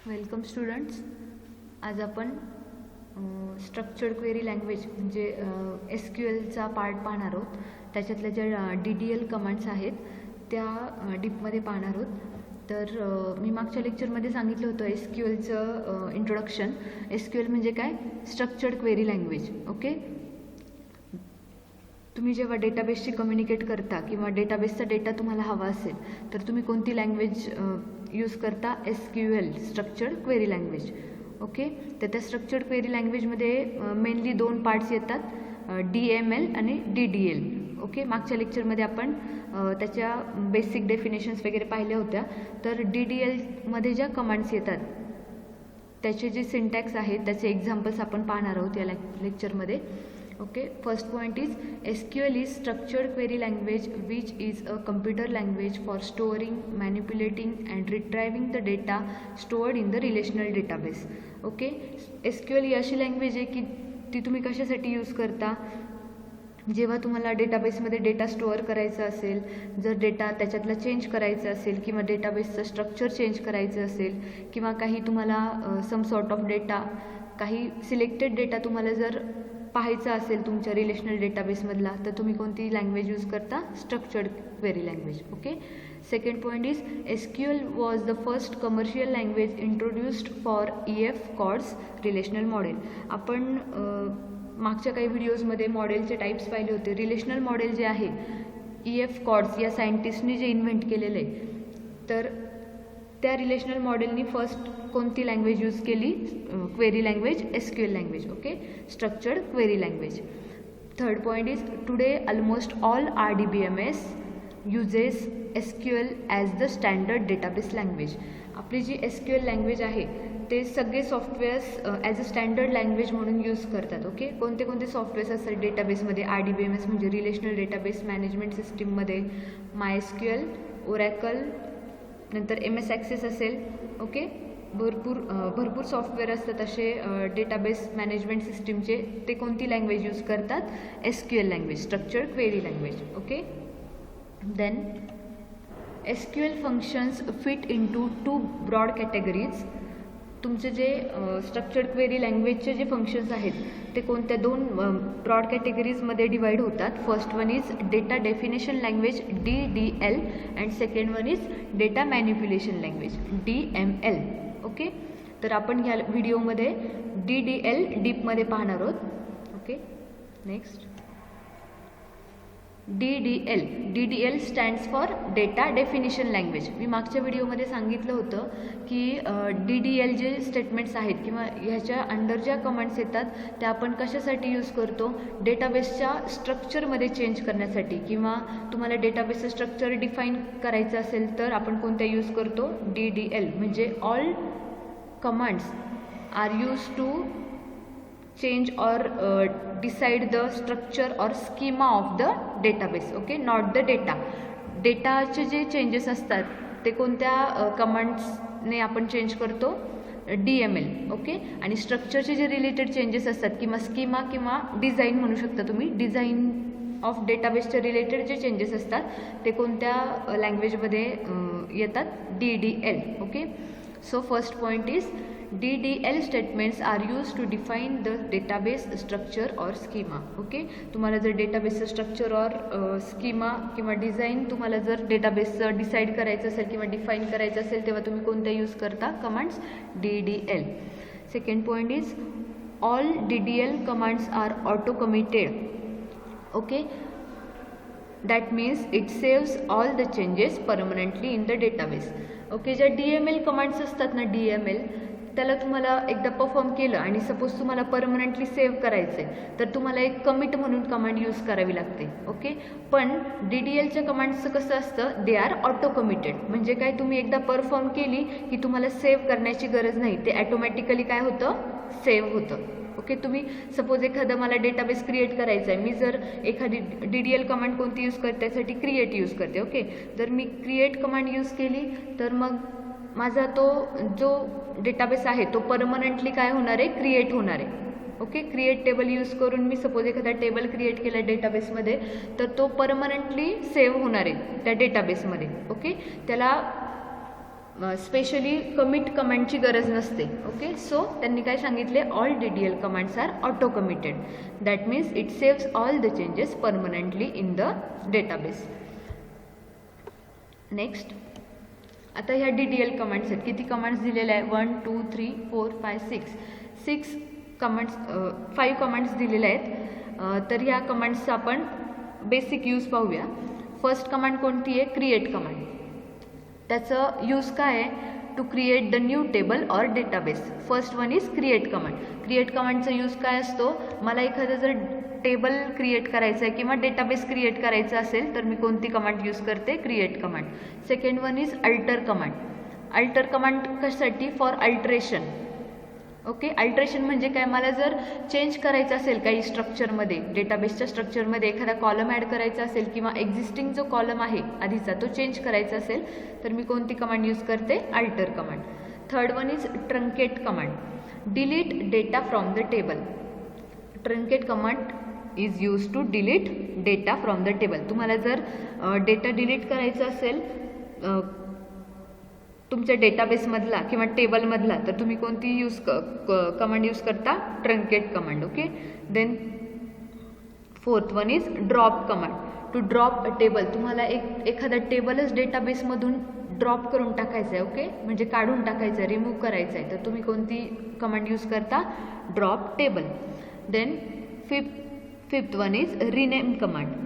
Welcome students. आज आपण structured query language म्हणजे SQLचा पार्ट पाहणार आहोत. त्याच्यातल्या ज्या DDL कमांड्स आहेत त्या डीपमध्ये पाहणार आहोत. तर मी मागच्या लेक्चरमध्ये सांगितलं होतं SQLचं इंट्रोडक्शन. SQL म्हणजे काय? Structured query language. ओके. तुम्ही जेव्हा डेटाबेसशी कम्युनिकेट करता किंवा डेटाबेसचा डेटा तुम्हाला हवा असेल तर तुम्ही कोणती लँग्वेज यूज करता? SQL, structured query language. Okay. तर त्या स्ट्रक्चर्ड क्वेरी लँग्वेजमध्ये मेनली 2 पार्ट्स येतात, DML आणि DDL. ओके. मागच्या लेक्चरमध्ये आपण त्याच्या बेसिक डेफिनेशन्स वगैरे पाहिल्या होत्या. तर DDLमध्ये ज्या कमांड्स येतात त्याचे जे सिंटॅक्स आहेत त्याचे एक्झाम्पल्स आपण पाहणार आहोत या लेक्चरमध्ये. Okay, first point is SQL is structured query language which is a computer language for storing, manipulating and retrieving the data stored in the relational database. Okay, SQL ही अशी लँग्वेज आहे की ती तुम्ही कशासाठी यूज करता? जेव्हा तुम्हाला डेटाबेसमध्ये डेटा स्टोअर करायचा असेल, जर डेटा त्याच्यातला चेंज करायचा असेल किंवा डेटाबेसचं स्ट्रक्चर चेंज करायचं असेल किंवा काही तुम्हाला सम सॉर्ट ऑफ डेटा, काही सिलेक्टेड डेटा तुम्हाला जर पाहायचा असेल तुमच्या रिलेशनल डेटाबेसमधला, तर तुम्ही कोणती लँग्वेज यूज करता? Structured query language. Okay. Second point is SQL was the first commercial language introduced for EF Codd's relational model. आपण मागच्या काही व्हिडिओजमध्ये मॉडेलचे टाईप्स पाहिले होते. रिलेशनल मॉडेल जे आहे EF कॉर्ड्स या सायंटिस्टनी जे इन्व्हेंट केलेलं आहे, तर त्या रिलेशनल मॉडेलनी फर्स्ट कोणती लँग्वेज यूज केली? Query language, SQL language. Okay. Structured query language. Third point is today almost all RDBMS uses SQL as the standard database language. आपली जी SQL लँग्वेज आहे ते सगळे softwares as a standard language म्हणून use करतात. Okay. कोणते कोणते softwares असतात डेटाबेसमध्ये? RDBMS म्हणजे रिलेशनल डेटाबेस मॅनेजमेंट सिस्टीममध्ये MySQL, ओरॅकल, नंतर MS ॲक्सेस असेल. ओके. भरपूर सॉफ्टवेअर असतात असे डेटाबेस मॅनेजमेंट सिस्टीमचे. ते कोणती लँग्वेज यूज करतात? SQL language, structured query language. Okay. Then SQL functions fit into 2 broad categories. तुमचे जे स्ट्रक्चर्ड क्वेरी लँग्वेजचे जे फंक्शन्स आहेत ते कोणत्या 2 ब्रॉड कॅटेगरीजमध्ये डिवाइड होतात. First one is data definition language DDL and second one is data manipulation language DML. Okay. तर आपण ह्या व्हिडिओमध्ये DDL डीपमध्ये पाहणार आहोत. Okay. Next DDL stands for data definition language. मी मागच्या व्हिडिओमध्ये सांगितलं होतं की DDL जे स्टेटमेंट्स आहेत किंवा ह्याच्या अंडर ज्या कमांड्स येतात त्या आपण कशासाठी यूज करतो? डेटाबेसच्या स्ट्रक्चरमध्ये चेंज करण्यासाठी, किंवा तुम्हाला डेटाबेसचं स्ट्रक्चर डिफाईन करायचं असेल तर आपण कोणत्या यूज करतो? DDL. म्हणजे all commands are use to change or decide the structure or schema of the database. okay, not the data. डेटाचे जे चेंजेस असतात ते कोणत्या कमांड्सने आपण चेंज करतो? DML. ओके. आणि स्ट्रक्चरचे जे रिलेटेड चेंजेस असतात किंवा स्कीमा किंवा डिझाईन म्हणू शकता तुम्ही, डिझाईन ऑफ डेटाबेसचे रिलेटेड जे चेंजेस असतात ते कोणत्या लँग्वेजमध्ये येतात? DDL. Okay. So first point is DDL statements are use to define the database structure और स्कीमा. ओके. तुम्हाला जर डेटाबेसचं स्ट्रक्चर और स्कीमा किंवा डिझाईन तुम्हाला जर डेटाबेसचं डिसाईड करायचं असेल किंवा डिफाईन करायचं असेल तेव्हा तुम्ही कोणत्या यूज करता? Commands DDL. Second point is all DDL commands are auto committed. Okay. That means it saves all the changes permanently in the database. Okay. ज्या DML कमांड्स असतात ना, DML, त्याला तुम्हाला एकदा परफॉर्म केलं आणि सपोज तुम्हाला परमनंटली सेव्ह करायचं आहे तर तुम्हाला एक कमिट म्हणून कमांड यूज करावी लागते. ओके. पण DDLच्या कमांड्सचं कसं असतं? They are auto committed. म्हणजे काय? तुम्ही एकदा परफॉर्म केली की तुम्हाला सेव्ह करण्याची गरज नाही, ते ॲटोमॅटिकली काय होतं? सेव्ह होतं. ओके. तुम्ही सपोज एखादं मला डेटाबेस क्रिएट करायचं आहे, मी जर एखादी DDL कमांड कोणती यूज करते? त्यासाठी क्रिएट यूज करते. ओके. जर मी क्रिएट कमांड यूज केली तर मग माझा तो जो डेटाबेस आहे तो परमनंटली काय होणार आहे? क्रिएट होणार आहे. ओके. क्रिएट टेबल यूज करून मी सपोज एखादा टेबल क्रिएट केला डेटाबेसमध्ये तर तो परमनंटली सेव्ह होणार आहे त्या डेटाबेसमध्ये. ओके. त्याला स्पेशली कमिट कमांडची गरज नसते. ओके, सो त्यांनी काय सांगितले, all DDL commands are auto committed. That means it saves all the changes permanently in the database. Next, आता ह्या DDL कमांड्स आहेत. किती कमांड्स दिलेले आहे? 1 2 3 4 5 6 कमांड्स, 5 कमांड्स दिलेले आहेत. तर ह्या कमांड्सचा आपण बेसिक यूज पाहूया. फर्स्ट कमांड कोणती आहे? Create command. त्याचं यूज काय आहे? To create the new table or database. First one is create command. Create कमांडचा यूज काय असतो? मला एखादं जर टेबल क्रिएट करायचं आहे किंवा डेटाबेस क्रिएट करायचं असेल तर मी कोणती कमांड यूज करते? Create command. Second one is alter command. Alter command कशासाठी? For alteration. ओके, अल्टरेशन म्हणजे काय? मला जर चेंज करायचं असेल काही स्ट्रक्चरमध्ये, डेटाबेसच्या स्ट्रक्चरमध्ये एखादा कॉलम ॲड करायचा असेल किंवा एक्झिस्टिंग जो कॉलम आहे आधीचा तो चेंज करायचा असेल तर मी कोणती कमांड यूज करते? Alter command. Third one is truncate command. Delete data from the table. Truncate command is use to delete data from the table. तुम्हाला जर डेटा डिलीट करायचा असेल तुमच्या डेटाबेसमधला किंवा टेबलमधला तर तुम्ही कोणती कमांड यूज करता? Truncate command. Okay, then fourth one is drop command. To drop a table. तुम्हाला एखादा टेबलच डेटाबेसमधून ड्रॉप करून टाकायचं आहे. ओके, म्हणजे काढून टाकायचं आहे, रिमूव्ह करायचं आहे, तर तुम्ही कोणती कमांड यूज करता? Drop table. Then fifth one is rename command.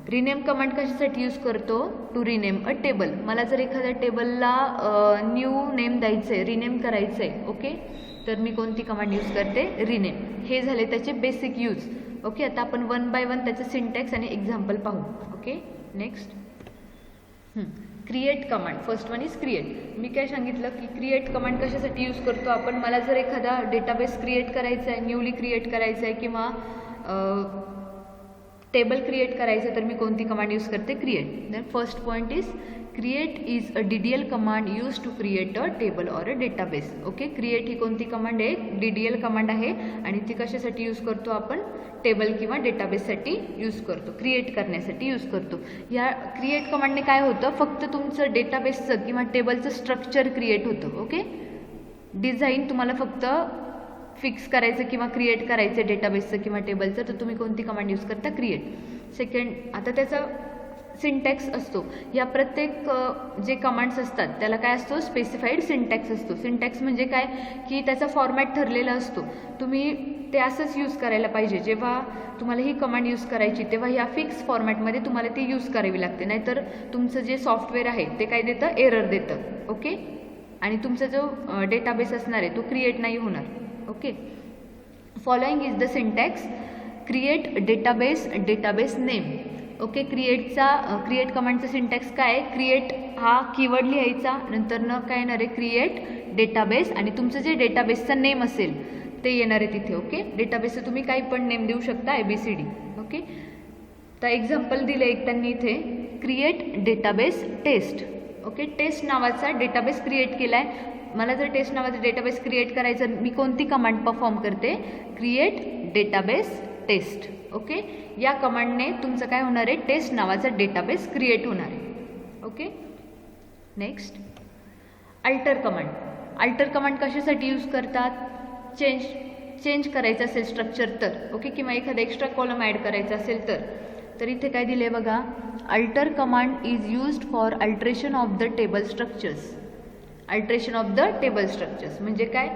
Rename command कशासाठी यूज करतो? To rename a table. मला जर एखाद्या टेबलला न्यू नेम द्यायचं आहे, रिनेम करायचं आहे, ओके, तर मी कोणती कमांड यूज करते? रिनेम. हे झाले त्याचे बेसिक यूज. ओके, आता आपण वन बाय वन त्याचं सिंटॅक्स आणि एक्झाम्पल पाहू. Okay, next create command. First one is create. मी काय सांगितलं की क्रिएट कमांड कशासाठी यूज करतो आपण? मला जर एखादा डेटाबेस क्रिएट करायचा आहे, न्यूली क्रिएट करायचं आहे किंवा टेबल क्रिएट करायचं तर मी कोणती कमांड यूज करते? Create. Then first point is create is a DDL command use to create a table or a database. Okay, create ही कोणती कमांड आहे? DDL कमांड आहे आणि ती कशासाठी यूज करतो आपण? टेबल किंवा डेटाबेससाठी यूज करतो, क्रिएट करण्यासाठी यूज करतो. या क्रिएट कमांडने काय होतं? फक्त तुमचं डेटाबेसचं किंवा टेबलचं स्ट्रक्चर क्रिएट होतं. ओके, डिझाईन तुम्हाला फक्त फिक्स करायचं किंवा क्रिएट करायचं डेटाबेसचं किंवा टेबलचं तर तुम्ही कोणती कमांड यूज करता? क्रिएट. सेकंड, आता त्याचा सिंटॅक्स असतो. या प्रत्येक जे कमांड्स असतात त्याला काय असतो? स्पेसिफाईड सिंटॅक्स असतो. सिंटॅक्स म्हणजे काय? की त्याचा फॉर्मॅट ठरलेला असतो. तुम्ही ते असंच यूज करायला पाहिजे. जेव्हा तुम्हाला ही कमांड यूज करायची तेव्हा ह्या फिक्स फॉर्मॅटमध्ये तुम्हाला ती यूज करावी लागते, नाहीतर तुमचं जे सॉफ्टवेअर आहे ते काय देतं? एरर देतं. ओके, आणि तुमचा जो डेटाबेस असणार आहे तो क्रिएट नाही होणार. Okay, following is the syntax. Create database, database name. Okay, create कमांडचा सिंटॅक्स काय आहे? क्रिएट हा कीवर्ड लिहायचा, नंतर काय येणार आहे? क्रिएट डेटाबेस आणि तुमचं जे डेटाबेसचं नेम असेल ते येणार आहे तिथे. ओके, डेटाबेसचं तुम्ही काही पण नेम देऊ शकता, ABCD. ओके, तर एक्झाम्पल दिलं एक त्यांनी इथे, create database test. Okay, test नावाचा डेटाबेस क्रिएट केला आहे. मला जर टेस्ट नावाचा डेटाबेस क्रिएट करायचं मी कोणती कमांड परफॉर्म करते? Create database test. ओके, या कमांडने तुमचं काय होणार आहे? टेस्ट नावाचा डेटाबेस क्रिएट होणार आहे. Okay, next alter command. Alter command कशासाठी यूज करतात? चेंज करायचं असेल स्ट्रक्चर तर, ओके, किंवा एखादा एक्स्ट्रा कॉलम ॲड करायचा असेल तर इथे काय दिले बघा? Alter command is used for alteration of the table structures. Alteration of the table structures म्हणजे काय?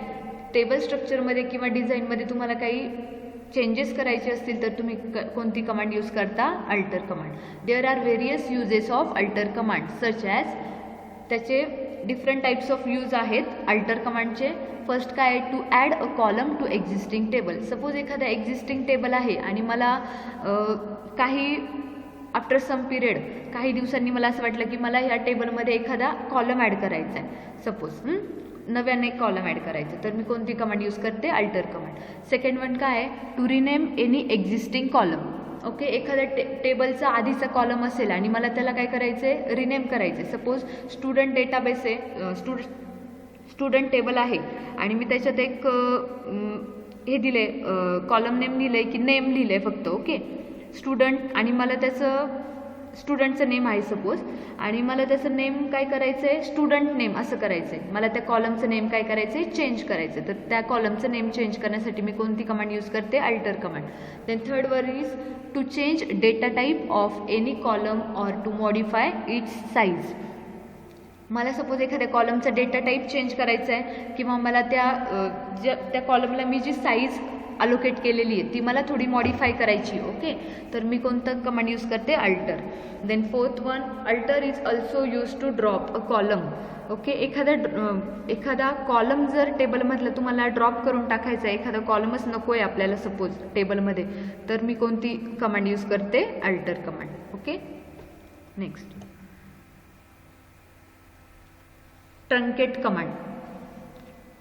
टेबल स्ट्रक्चरमध्ये किंवा डिझाईनमध्ये तुम्हाला काही चेंजेस करायचे असतील तर तुम्ही कोणती कमांड यूज करता? Alter command. There are various usages of alter command such as. त्याचे डिफरंट टाईप्स ऑफ यूज आहेत अल्टर कमांडचे. फर्स्ट काय आहे? To add a column to existing table. Suppose एखादा एक्झिस्टिंग टेबल आहे आणि मला काही आफ्टर सम पिरियड काही दिवसांनी मला असं वाटलं की मला ह्या टेबलमध्ये एखादा कॉलम ॲड करायचा आहे. सपोज नव्याने एक कॉलम ॲड करायचं तर मी कोणती कमांड यूज करते? Alter command. सेकंड वन काय आहे? To rename any existing column. Okay, एखाद्या टेबलचा आधीचा कॉलम असेल आणि मला त्याला काय करायचं आहे? रिनेम करायचं आहे. सपोज स्टुडंट डेटाबेस आहे, स्टुडंट टेबल आहे आणि मी त्याच्यात एक हे दिले, कॉलम नेम लिहिलं आहे की नेम लिहिलं आहे फक्त. ओके, स्टुडंट, आणि मला त्याचं स्टुडंटचं नेम आहे सपोज, आणि मला त्याचं नेम काय करायचं आहे, स्टुडंट नेम असं करायचं आहे. मला त्या कॉलमचं नेम काय करायचं आहे, चेंज करायचं आहे. तर त्या कॉलमचं नेम चेंज करण्यासाठी मी कोणती कमांड यूज करते, alter command. Then third one is to change data type of any column or to modify its size. मला सपोज एखाद्या कॉलमचा डेटा टाईप चेंज करायचा आहे किंवा मला त्या कॉलमला मी जी साईज अलोकेट केलेली आहे ती मला थोडी मॉडिफाय करायची. ओके, तर मी कोणतं कमांड यूज करते, alter. Then fourth one, alter is also use to drop a column. Okay, एखादा कॉलम जर टेबलमधलं तुम्हाला ड्रॉप करून टाकायचा आहे, एखादा कॉलमच नको आहे आपल्याला सपोज टेबलमध्ये, तर मी कोणती कमांड यूज करते, alter command. Okay, next truncate command.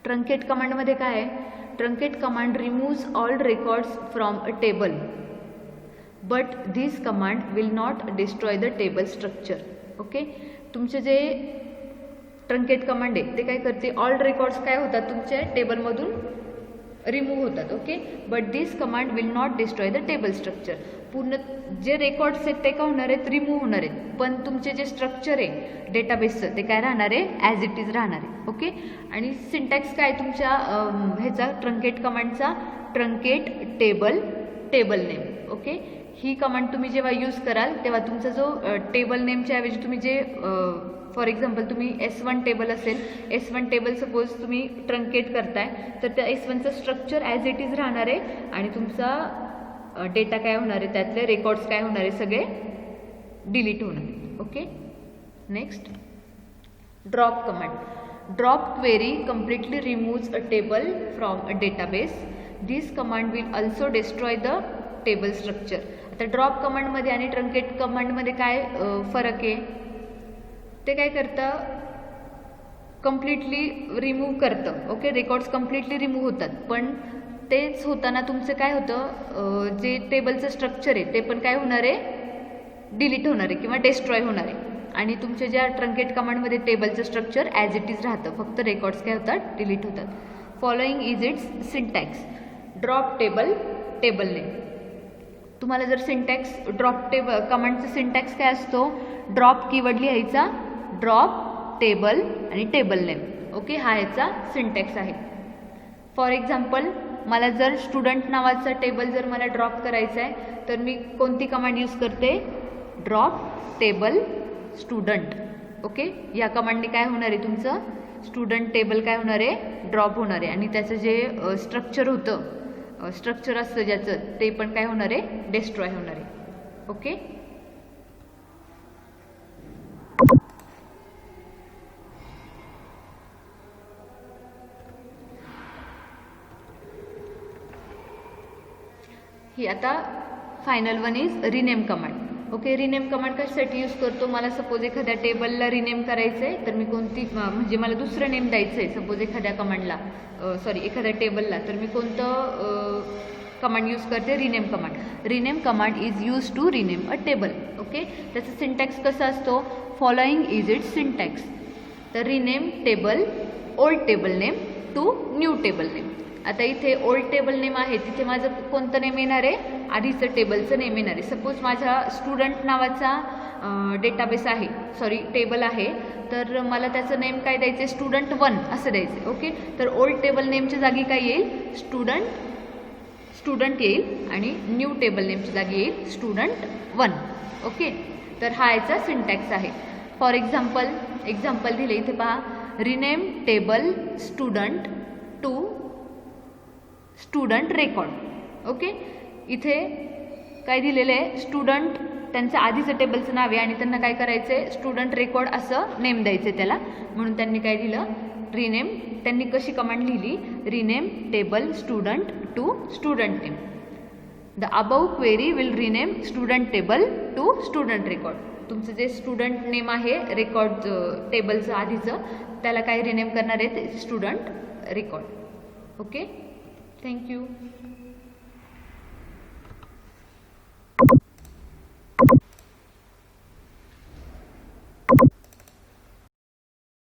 Truncate कमांडमध्ये काय आहे, truncate command removes all records from a table but this command will not destroy the table structure. Okay, तुमचे जे ट्रंकेट कमांड आहे ते काय करते, ऑल रेकॉर्ड्स काय होतात तुमच्या टेबलमधून रिमूव्ह होतात. Okay, but this command will not destroy the table structure. पूर्ण जे रेकॉर्ड्स आहेत ते काय होणार आहेत, रिमूव्ह होणार आहेत, पण तुमचे जे स्ट्रक्चर आहे डेटाबेसचं ते काय राहणार आहे, ॲज इट इज राहणार आहे. ओके, आणि सिंटॅक्स काय तुमच्या ह्याचा ट्रंकेट कमांडचा, ट्रंकेट टेबल नेम. ओके, ही कमांड तुम्ही जेव्हा यूज कराल तेव्हा तुमचा जो टेबल नेमच्या ऐवजी तुम्ही जे फॉर एक्झाम्पल तुम्ही S1 टेबल असेल, S1 टेबल सपोज तुम्ही ट्रंकेट करताय, तर त्या S1चं स्ट्रक्चर ॲज इट इज राहणार आहे आणि तुमचा डेटा काय होणार आहे, त्यातले रेकॉर्ड्स काय होणार आहे, सगळे डिलीट होणार आहे. Okay, next drop command. Drop query completely removes a table from a database. This command will also destroy the table structure. आता ड्रॉप कमांडमध्ये आणि ट्रंकेट कमांडमध्ये काय फरक आहे, ते काय करतं, कम्प्लिटली रिमूव्ह करतं. ओके, रेकॉर्ड्स कम्प्लिटली रिमूव्ह होतात, पण तेच होताना तुमचं काय होतं, जे टेबलचं स्ट्रक्चर आहे ते पण काय होणार आहे, डिलीट होणार आहे किंवा डिस्ट्रॉय होणार आहे. आणि तुमच्या ज्या ट्रंकेट कमांडमध्ये टेबलचं स्ट्रक्चर ॲज इट इज राहतं, फक्त रेकॉर्ड्स काय होतात, डिलीट होतात. Following is its syntax. Drop table name. तुम्हाला जर सिंटॅक्स कमांडचं सिंटॅक्स काय असतो, ड्रॉप कीवर्ड लिहायचा, ड्रॉप टेबल आणि टेबल नेम. ओके, हा याचा सिंटॅक्स आहे. फॉर एक्झाम्पल मला जर स्टुडंट नावाचा टेबल जर मला ड्रॉप करायचा आहे तर मी कोणती कमांड यूज करते, ड्रॉप टेबल स्टुडंट. ओके, या कमांडने काय होणार आहे, तुमचं स्टुडंट टेबल काय होणार आहे, ड्रॉप होणार आहे आणि त्याचं जे स्ट्रक्चर असतं ज्याचं ते पण काय होणार आहे, डिस्ट्रॉय होणार आहे. ओके, ही आता final one is rename command. Okay, rename command कशासाठी यूज करतो, मला सपोज एखाद्या टेबलला रिनेम करायचं आहे तर मी कोणती म्हणजे मला दुसरं नेम द्यायचं आहे सपोज एखाद्या कमांडला, एखाद्या टेबलला, तर मी कोणतं कमांड यूज करते, rename command. Rename command is use to rename a table. Okay, त्याचं सिंटॅक्स कसं असतो, फॉलोइंग इज इट सिंटॅक्स. तर rename table old table name to new table name. आता इथे ओल्ड टेबल नेम आहे, तिथे माझं कोणतं नेम येणार आहे, आधीचं टेबलचं नेम येणार आहे. सपोज माझ्या स्टुडंट नावाचा डेटाबेस आहे, टेबल आहे, तर मला त्याचं नेम काय द्यायचं आहे, स्टुडंट 1 असं द्यायचं आहे. ओके, तर ओल्ड टेबल नेमच्या जागी काय येईल, स्टुडंट येईल आणि न्यू टेबल नेमच्या जागी येईल स्टुडंट 1. ओके, तर हा याचा सिंटॅक्स आहे. फॉर एक्झाम्पल दिले इथे पहा, rename table student to student record. Okay, इथे काय दिलेलं आहे, स्टुडंट त्यांचं आधीचं टेबलचं नाव आहे आणि त्यांना काय करायचं आहे, स्टुडंट रेकॉर्ड असं नेम द्यायचं आहे त्याला, म्हणून त्यांनी काय दिलं, रिनेम. त्यांनी कशी कमांड लिहिली, rename table student to student name. The above query will rename student table to student record. तुमचं जे स्टुडंट नेम आहे रेकॉर्ड टेबलचं आधीचं, त्याला काय रिनेम करणार आहे, स्टुडंट रेकॉर्ड. Okay, thank you.